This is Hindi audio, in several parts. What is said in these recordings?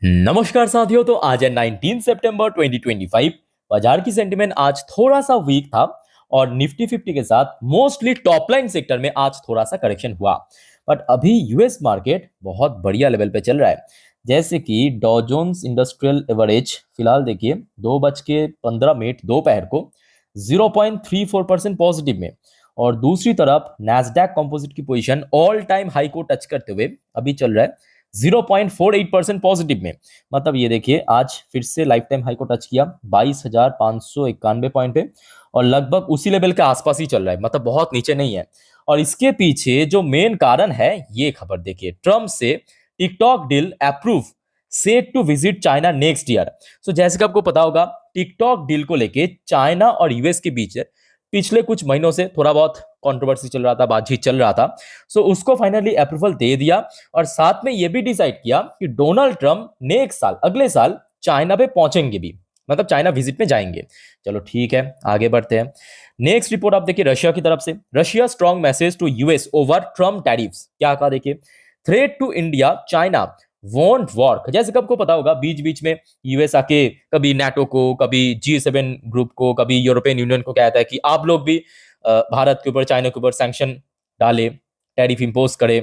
नमस्कार साथियों। तो आज है 19 सितंबर 2025। बाजार की सेंटीमेंट आज थोड़ा सा वीक था और निफ्टी 50 के साथ मोस्टली टॉप लाइन सेक्टर में आज थोड़ा सा करेक्शन हुआ। बट अभी यूएस मार्केट बहुत बढ़िया लेवल पे चल रहा है। जैसे कि डॉ जोन्स इंडस्ट्रियल एवरेज फिलहाल देखिए 2:15 दोपहर को 0.34% पॉजिटिव में, और दूसरी तरफ Nasdaq composite key position all time high को टच करते हुए अभी चल रहा है 0.48% पॉजिटिव में। मतलब ये देखिए आज फिर से लाइफ टाइम हाई को टच किया 22,591 पॉइंट पे, और लगभग उसी लेवल के आसपास ही चल रहा है, मतलब बहुत नीचे नहीं है। और इसके पीछे जो मेन कारण है ये खबर देखिए, ट्रम्प से TikTok deal approve, set to visit China next year. So जैसे कि आपको पता होगा, टिकटॉक डील को लेके चाइना और यूएस के बीच पिछले कुछ महीनों से थोड़ा बहुत कंट्रोवर्सी चल रहा था, बातचीत चल रहा था। सो उसको फाइनली अप्रूवल दे दिया, और साथ में यह भी डिसाइड किया कि डोनाल्ड ट्रंप नेक्स्ट साल, अगले साल चाइना पे पहुंचेंगे भी, मतलब चाइना विजिट में जाएंगे। चलो ठीक है, आगे बढ़ते हैं। नेक्स्ट रिपोर्ट आप देखिए रशिया की तरफ से, Russia strong message to US over Trump tariffs. क्या कहा देखिए, threat to India China won't work. जैसे कि आपको पता होगा बीच बीच में यूएस आके कभी नाटो को, कभी G7 ग्रुप को, कभी यूरोपियन यूनियन को कहता है कि आप लोग भी भारत के ऊपर, चाइना के ऊपर सैंक्शन डाले, टैरिफ इंपोज करे।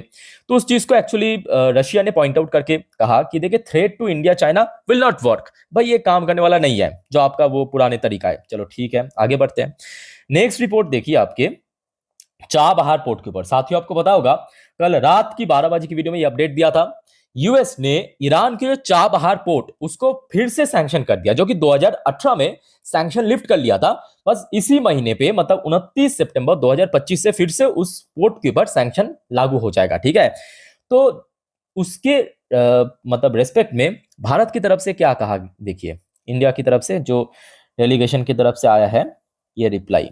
तो उस चीज को एक्चुअली रशिया ने पॉइंट आउट करके कहा कि देखिए threat to India China will not work, भाई ये काम करने वाला नहीं है, जो आपका वो पुराने तरीका है। चलो ठीक है, आगे बढ़ते हैं। नेक्स्ट रिपोर्ट देखिए आपके चाबहार पोर्ट के ऊपर। साथियों आपको पता होगा कल रात की 12 बजे की वीडियो में ये अपडेट दिया था, यूएस ने ईरान के जो चाबहार पोर्ट उसको फिर से सैंक्शन कर दिया, जो कि 2018 में सैंक्शन लिफ्ट कर लिया था। बस इसी महीने पे मतलब 29 सितंबर 2025 से फिर से उस पोर्ट के ऊपर सैंक्शन लागू हो जाएगा। ठीक है, तो उसके मतलब रेस्पेक्ट में भारत की तरफ से क्या कहा देखिए, इंडिया की तरफ से जो डेलीगेशन की तरफ से आया है ये रिप्लाई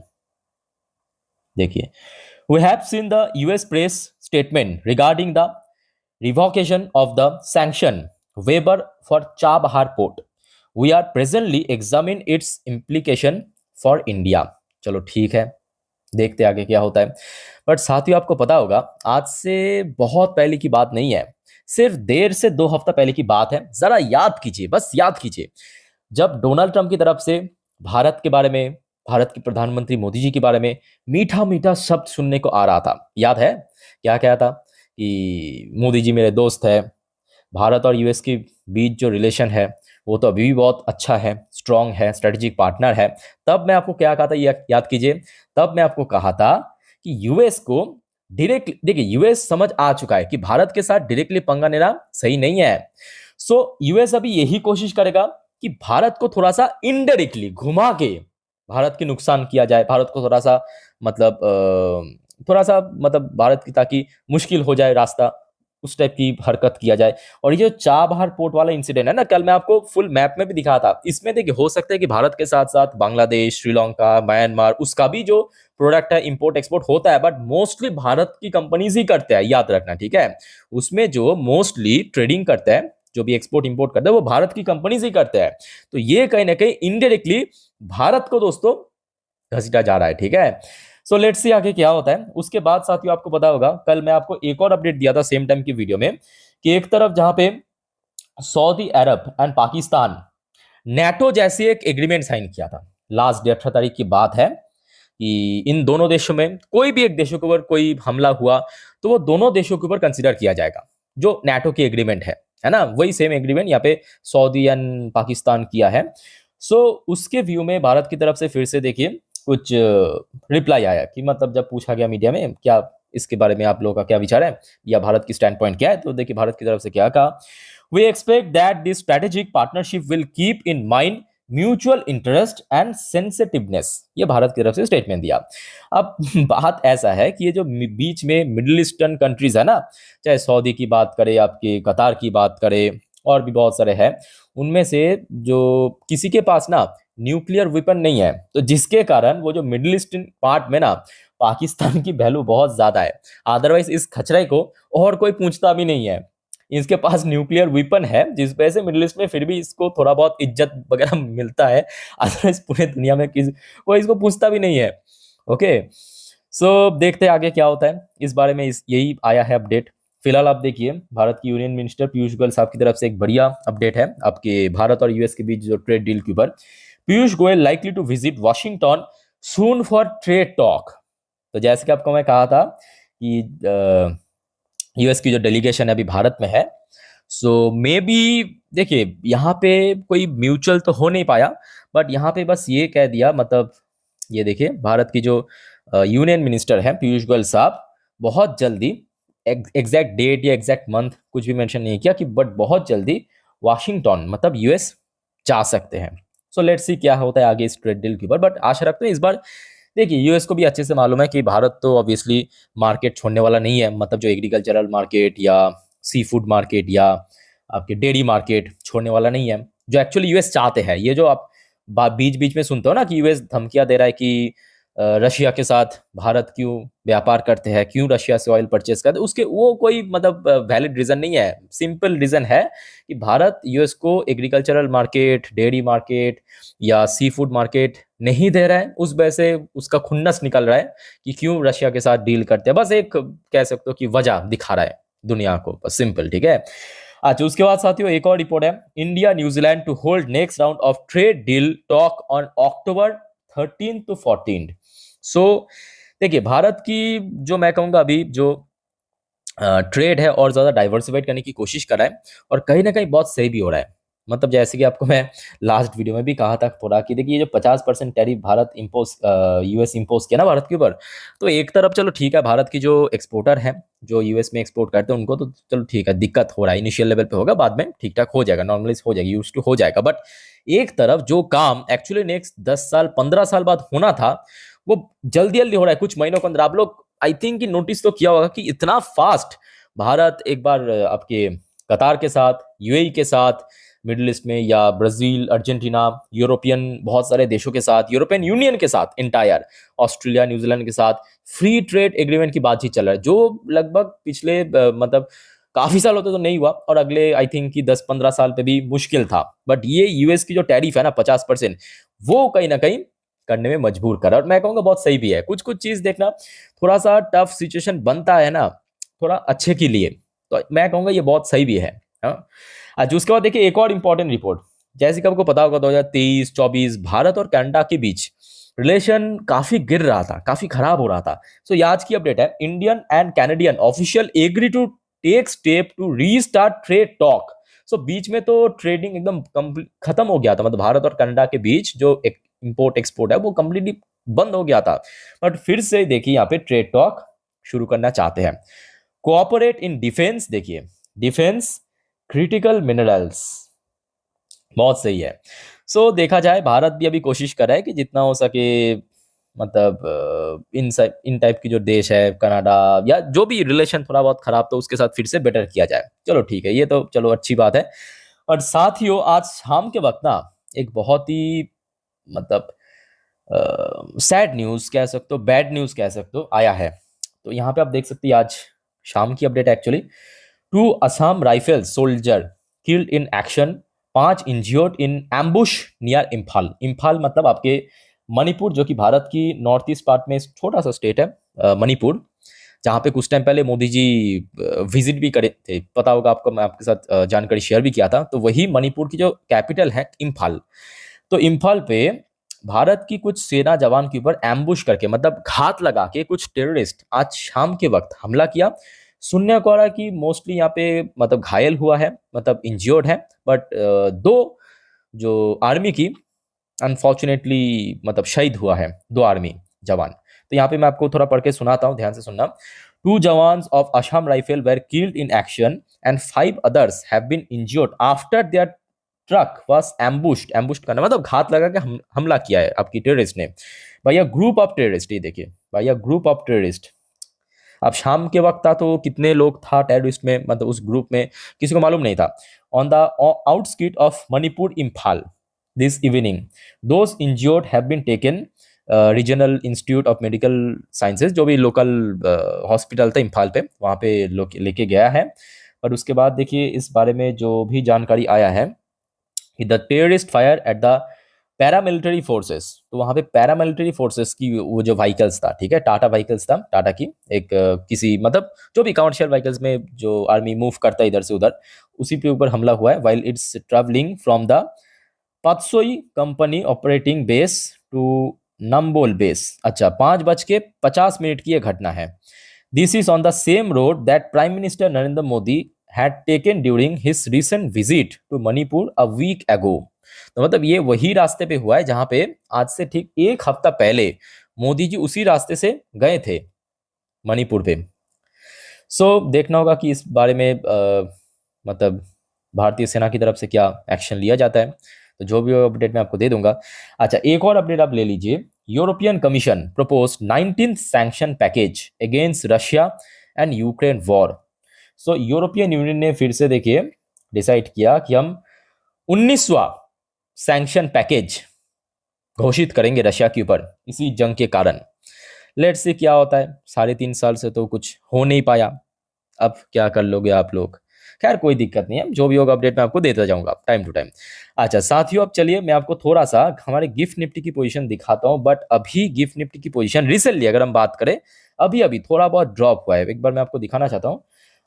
देखिए। We have seen the US press statement regarding the revocation of the sanction waiver for Chabahar port. We are presently examining its implication for India. चलो ठीक है, देखते आगे क्या होता है। बट साथियों आपको पता होगा आज से बहुत पहले की बात नहीं है, सिर्फ 1.5 से 2 हफ्ता पहले की बात है। जरा याद कीजिए, बस याद कीजिए, जब डोनाल्ड ट्रंप की तरफ से भारत के बारे में, भारत के प्रधानमंत्री मोदी जी के बारे में मीठा मीठा शब्द सुनने को आ रहा था। याद है क्या कहा था कि मोदी जी मेरे दोस्त है, भारत और यूएस के बीच जो रिलेशन है वो तो अभी भी बहुत अच्छा है, स्ट्रांग है, स्ट्रेटेजिक पार्टनर है। तब मैं आपको क्या कहा था ये याद कीजिए, तब मैं आपको कहा था कि यूएस को डायरेक्ट, देखिए यूएस समझ आ चुका है कि भारत के साथ डायरेक्टली पंगा लेना सही नहीं है। सो यूएस अभी यही कोशिश करेगा कि भारत को थोड़ा सा इनडायरेक्टली घुमा के भारत के नुकसान किया जाए, भारत को थोड़ा सा मतलब थोड़ा सा मतलब भारत की ताकि मुश्किल हो जाए रास्ता, उस टाइप की हरकत किया जाए। और ये जो चाबहार पोर्ट वाला इंसिडेंट है ना, कल मैं आपको फुल मैप में भी दिखा था, इसमें देखिए हो सकता है कि भारत के साथ साथ बांग्लादेश, श्रीलंका, म्यांमार, उसका भी जो प्रोडक्ट है इंपोर्ट एक्सपोर्ट होता है, बट मोस्टली भारत की कंपनीज ही करते हैं, याद रखना ठीक है। उसमें जो मोस्टली ट्रेडिंग करता है, जो भी एक्सपोर्ट इंपोर्ट करते हैं, वो भारत की कंपनीज ही करते हैं। तो ये कहीं ना कहीं इनडायरेक्टली भारत को दोस्तों घसीटा जा रहा है। ठीक है, सो लेट्स सी आगे क्या होता है। उसके बाद साथियों आपको पता होगा कल मैं आपको एक और अपडेट दिया था सेम टाइम की वीडियो में, कि एक तरफ जहां पे Saudi Arab and Pakistan NATO जैसी एक एग्रीमेंट साइन किया था, लास्ट डे 18 तारीख की बात है, कि इन दोनों देशों में कोई भी एक देशों के ऊपर कोई हमला हुआ तो वो दोनों देशों के ऊपर कंसिडर किया जाएगा, जो नेटो की एग्रीमेंट है ना, वही सेम एग्रीमेंट यहाँ पे सऊदी एंड पाकिस्तान किया है। सो उसके व्यू में भारत की तरफ से फिर से देखिए कुछ रिप्लाई आया, कि मतलब जब पूछा गया मीडिया में क्या इसके बारे में आप लोगों का क्या विचार है या भारत की स्टैंड पॉइंट क्या है, तो देखिए भारत की तरफ से क्या कहा, we expect that this strategic partnership will keep in mind mutual interest and sensitiveness. ये भारत की तरफ से स्टेटमेंट दिया। अब बात ऐसा है कि ये जो बीच में मिडिल ईस्टर्न कंट्रीज है ना, चाहे सऊदी की बात करें, आपके कतार की बात करें, और भी बहुत सारे हैं, उनमें से जो किसी के पास ना न्यूक्लियर वेपन नहीं है, तो जिसके कारण वो जो मिडिल ईस्टर्न पार्ट में ना पाकिस्तान की वैल्यू बहुत ज्यादा है। अदरवाइज इस खचरे को और कोई पूछता भी नहीं है, इसके पास न्यूक्लियर वेपन है, जिस वजह से मिडिल ईस्ट में फिर भी इसको थोड़ा बहुत इज्जत वगैरह मिलता है। अदरवाइज पूरे दुनिया में कोई इसको पूछता भी नहीं है। ओके, सो देखते हैं आगे क्या होता है इस बारे में, यही आया है अपडेट। फिलहाल आप देखिए भारत की यूनियन मिनिस्टर पीयूष गोयल साहब की तरफ से एक बढ़िया अपडेट है आपके भारत और यूएस के बीच जो ट्रेड डील के ऊपर। Piyush Goyal likely to visit Washington soon for trade talk. तो जैसे कि आपको मैं कहा था कि यूएस की जो डेलीगेशन है अभी भारत में है, सो मे बी देखिए यहाँ पे कोई म्यूचुअल तो हो नहीं पाया, बट यहाँ पे बस ये कह दिया, मतलब ये देखिए भारत की जो यूनियन मिनिस्टर है पीयूष गोयल साहब बहुत जल्दी, एग्जैक्ट डेट या एग्जैक्ट मंथ कुछ भी मेंशन नहीं किया कि बट बहुत जल्दी वाशिंगटन मतलब यूएस जा सकते हैं। सो लेट्स सी क्या होता है आगे इस ट्रेड डील के ऊपर, बट आशा रखते हैं इस बार। देखिए यूएस को भी अच्छे से मालूम है कि भारत तो ऑब्वियसली मार्केट छोड़ने वाला नहीं है, मतलब जो एग्रीकल्चरल मार्केट या सी फूड मार्केट या आपके डेयरी मार्केट छोड़ने वाला नहीं है, जो एक्चुअली यूएस चाहते हैं। ये जो आप बीच बीच में सुनते हो ना कि यूएस धमकियां दे रहा है कि रशिया के साथ भारत क्यों व्यापार करते हैं, क्यों रशिया से ऑयल परचेस करते हैं, उसके वो कोई मतलब वैलिड रीजन नहीं है। सिंपल रीजन है कि भारत यूएस को एग्रीकल्चरल मार्केट, डेयरी मार्केट या सी फूड मार्केट नहीं दे रहा है, उस वजह से उसका खुन्नस निकल रहा है कि क्यों रशिया के साथ डील करते हैं। बस एक कह सकते हो कि वजह दिखा रहा है दुनिया को, बस सिंपल, ठीक है। अच्छा, उसके बाद साथियों एक और रिपोर्ट है, India New Zealand to hold next round of trade deal talk on October 13 to 14। So देखिए भारत की जो मैं कहूंगा अभी जो ट्रेड है और ज्यादा डाइवर्सिफाइड करने की कोशिश कर रहा है, और कहीं ना कहीं बहुत सही भी हो रहा है। मतलब जैसे कि आपको मैं लास्ट वीडियो में भी कहा था थोड़ा कि देखिए ये जो 50% tariff Bharat impose US impose किया ना भारत के ऊपर, तो एक तरफ चलो ठीक है, भारत की जो एक्सपोर्टर है जो यूएस में एक्सपोर्ट करते हैं उनको तो चलो ठीक है, दिक्कत हो रहा है, इनिशियल लेवल पे होगा, बाद में ठीक ठाक हो जाएगा, नॉर्मलाइज हो जाएगी, यूज टू हो जाएगा। बट एक तरफ जो काम एक्चुअली नेक्स्ट 10 साल 15 साल बाद होना था वो जल्दी जल्दी हो रहा है कुछ महीनों के अंदर। आप लोग आई थिंक नोटिस तो किया होगा कि इतना फास्ट भारत एक बार आपके कतार के साथ, यूएई के साथ, मिडिल ईस्ट में या ब्राजील, अर्जेंटीना, यूरोपियन बहुत सारे देशों के साथ, यूरोपियन यूनियन के साथ, इंटायर ऑस्ट्रेलिया, न्यूजीलैंड के साथ फ्री ट्रेड एग्रीमेंट की बातचीत चल रहा है, जो लगभग पिछले मतलब काफी साल होते तो नहीं हुआ, और अगले आई थिंक कि 10-15 साल पे भी मुश्किल था। बट ये यूएस की जो टैरिफ है ना 50%, वो कहीं ना कहीं करने में मजबूर कर रहा है, और मैं कहूंगा बहुत सही भी है। कुछ कुछ चीज देखना, थोड़ा सा टफ सिचुएशन बनता है ना थोड़ा अच्छे के लिए, तो मैं कहूंगा ये बहुत सही भी है। हाँ, आज उसके बाद देखिए एक और इंपॉर्टेंट रिपोर्ट, जैसे कि आपको पता होगा 2023-24 भारत और कनाडा के बीच रिलेशन काफी गिर रहा था, काफी खराब हो रहा था। सो ये आज की अपडेट है, Indian and Canadian official agree to take step to restart trade talk. So बीच में तो ट्रेडिंग एकदम खत्म हो गया था, मतलब भारत और कनाडा के बीच जो इंपोर्ट एक्सपोर्ट है वो कंप्लीटली बंद हो गया था, बट फिर से देखिए यहाँ पे ट्रेड टॉक शुरू करना चाहते हैं। कोऑपरेट इन डिफेंस, देखिए डिफेंस, क्रिटिकल मिनरल्स, बहुत सही है। सो देखा जाए भारत भी अभी कोशिश कर रहा है कि जितना हो सके, मतलब इन टाइप की जो देश है कनाडा या जो भी रिलेशन थोड़ा बहुत खराब तो उसके साथ फिर से बेटर किया जाए। चलो ठीक है, ये तो चलो अच्छी बात है। और साथ ही हो आज शाम के वक्त ना एक बहुत ही मतलब सैड न्यूज कह सकते हो, बैड न्यूज कह सकते हो, आया है। तो यहाँ पे आप देख सकते हैं आज शाम की update actually, 2 Assam rifle soldier killed in action, 5 injured in ambush near Imphal. Imphal मतलब आपके मणिपुर, जो कि भारत की नॉर्थ ईस्ट पार्ट में छोटा सा स्टेट है मणिपुर, जहाँ पे कुछ टाइम पहले मोदी जी विजिट भी करे थे, पता होगा आपको, मैं आपके साथ जानकारी शेयर भी किया था। तो वही मणिपुर की जो कैपिटल है इम्फाल, तो इम्फाल पे भारत की कुछ सेना जवान के ऊपर एम्बुश करके मतलब घात लगा के कुछ टेररिस्ट आज शाम के वक्त हमला किया। सुनने को आ रहा है कि मोस्टली यहाँ पे मतलब घायल हुआ है, मतलब इंज्योर्ड है, बट 2 जो आर्मी की अनफॉर्चुनेटली मतलब शहीद हुआ है, 2 आर्मी जवान। तो यहाँ पे मैं आपको थोड़ा पढ़ के सुनाता हूँ, ध्यान से सुनना। 2 jawans of Assam rifle were killed in action and 5 others have been injured after their truck was ambushed. Ambushed करना मतलब घात लगा के हमला किया है आपकी टेररिस्ट ने by a group of terrorist. ये देखिए by a group of terrorist. अब शाम के वक्त था तो कितने लोग था टेररिस्ट में, मतलब उस ग्रुप में किसी को मालूम नहीं था। On the outskirt of Manipur Imphal this evening, those injured have been taken regional institute of medical sciences, जो भी लोकल हॉस्पिटल था इम्फाल पे, वहाँ पे लेके गया है। और उसके बाद देखिए इस बारे में जो भी जानकारी आया है, the terrorist fire at the paramilitary forces, तो वहां पे पैरामिलिट्री फोर्सेस की वो जो व्हीकल्स था, ठीक है, टाटा व्हीकल्स था, टाटा की एक किसी मतलब जो भी कमर्शियल व्हीकल्स में जो आर्मी मूव करता है इधर से उधर, उसी के ऊपर हमला हुआ है while it's travelling from the Patsoi company operating base to Nambol base. अच्छा, 5:50 की यह घटना है। This is on the same road that prime minister Narendra Modi had taken during his recent visit to Manipur a week ago. तो मतलब ये वही रास्ते पे हुआ है जहां पे आज से ठीक एक हफ्ता पहले मोदी जी उसी रास्ते से गए थे मणिपुर पे। देखना होगा कि इस बारे में मतलब भारतीय सेना की तरफ से क्या एक्शन लिया जाता है। तो जो भी अपडेट मैं आपको दे दूंगा। अच्छा, एक और अपडेट आप ले लीजिए। European commission propose 19th sanction package against Russia and Ukraine war. European union ने फिर से देखिए डिसाइड किया कि हम 19वां सैंक्शन पैकेज घोषित करेंगे रशिया के ऊपर इसी जंग के कारण। लेट्स सी क्या होता है। 3.5 साल से तो कुछ हो नहीं पाया, अब क्या कर लोगे आप लोग। खैर कोई दिक्कत नहीं है, जो भी होगा अपडेट मैं आपको देता जाऊंगा टाइम टू टाइम। अच्छा साथियों, अब चलिए मैं आपको थोड़ा सा हमारे गिफ्ट निफ्टी की पोजीशन दिखाता हूं। बट अभी गिफ्ट निफ्टी की पोजीशन रिसेंटली अगर हम बात करें, अभी अभी थोड़ा बहुत ड्रॉप हुआ है। एक बार मैं आपको दिखाना चाहता हूँ।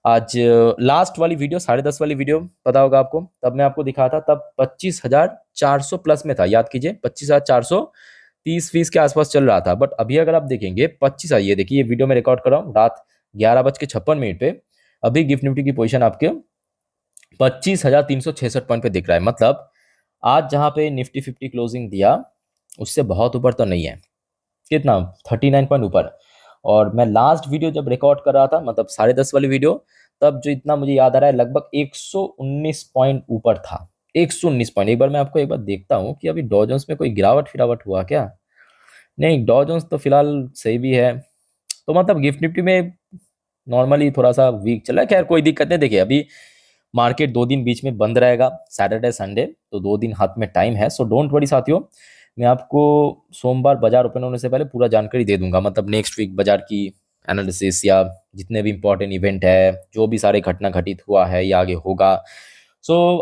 आज लास्ट वाली वीडियो 10:30 वाली वीडियो पता होगा आपको, तब मैं आपको दिखाया था, तब 25,400 प्लस में था। याद कीजिए 25,430 के आसपास चल रहा था। बट अभी अगर आप देखेंगे 25, ये देखिए ये वीडियो मैं रिकॉर्ड कर रहा हूँ रात 11:56 पे। अभी गिफ्ट निफ्टी की पोजीशन आपके 25,366 पॉइंट पे दिख रहा है। मतलब आज जहां पे निफ्टी 50 क्लोजिंग दिया उससे बहुत ऊपर तो नहीं है, कितना 39 पॉइंट ऊपर। और मैं लास्ट वीडियो जब रिकॉर्ड कर रहा था, मतलब 10:30 वाली वीडियो, तब जो इतना मुझे याद आ रहा है लगभग 119 पॉइंट ऊपर था। 119 पॉइंट। एक बार मैं आपको एक बार देखता हूँ कि अभी डॉ जोन्स में कोई गिरावट फिरावट हुआ क्या। नहीं, डॉ जोन्स तो फिलहाल सही भी है। तो मतलब गिफ्ट निफ्टी में नॉर्मली थोड़ा सा वीक चला है। खैर कोई दिक्कत नहीं। देखिए अभी मार्केट 2 दिन बीच में बंद रहेगा, सैटरडे संडे, तो 2 दिन हाथ में टाइम है। सो डोंट वरी साथियों, मैं आपको सोमवार बाजार ओपन होने से पहले पूरा जानकारी दे दूंगा। मतलब नेक्स्ट वीक बाजार की एनालिसिस या जितने भी इंपॉर्टेंट इवेंट है, जो भी सारे घटना घटित हुआ है या आगे होगा।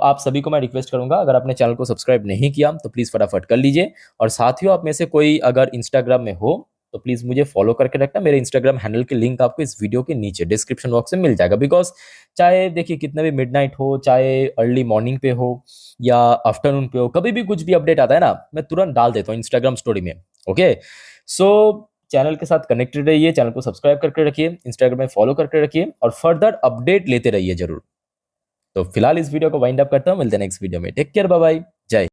आप सभी को मैं रिक्वेस्ट करूंगा, अगर आपने चैनल को सब्सक्राइब नहीं किया तो प्लीज़ फटाफट कर लीजिए। और साथियों, आप में से कोई अगर इंस्टाग्राम में हो तो प्लीज़ मुझे फॉलो करके रखना। मेरे इंस्टाग्राम हैंडल के लिंक आपको इस वीडियो के नीचे डिस्क्रिप्शन बॉक्स में मिल जाएगा। बिकॉज चाहे देखिए कितने भी मिडनाइट हो, चाहे अर्ली मॉर्निंग पे हो या आफ्टरनून पे हो, कभी भी कुछ भी अपडेट आता है ना, मैं तुरंत डाल देता हूँ इंस्टाग्राम स्टोरी में। ओके, चैनल के साथ कनेक्टेड रहिए, चैनल को सब्सक्राइब करके रखिए, इंस्टाग्राम में फॉलो करके रखिए और फर्दर अपडेट लेते रहिए जरूर। तो फिलहाल इस वीडियो को वाइंड अप करता हूँ। मिलते हैं नेक्स्ट वीडियो में। टेक केयर, बाय बाय, जय।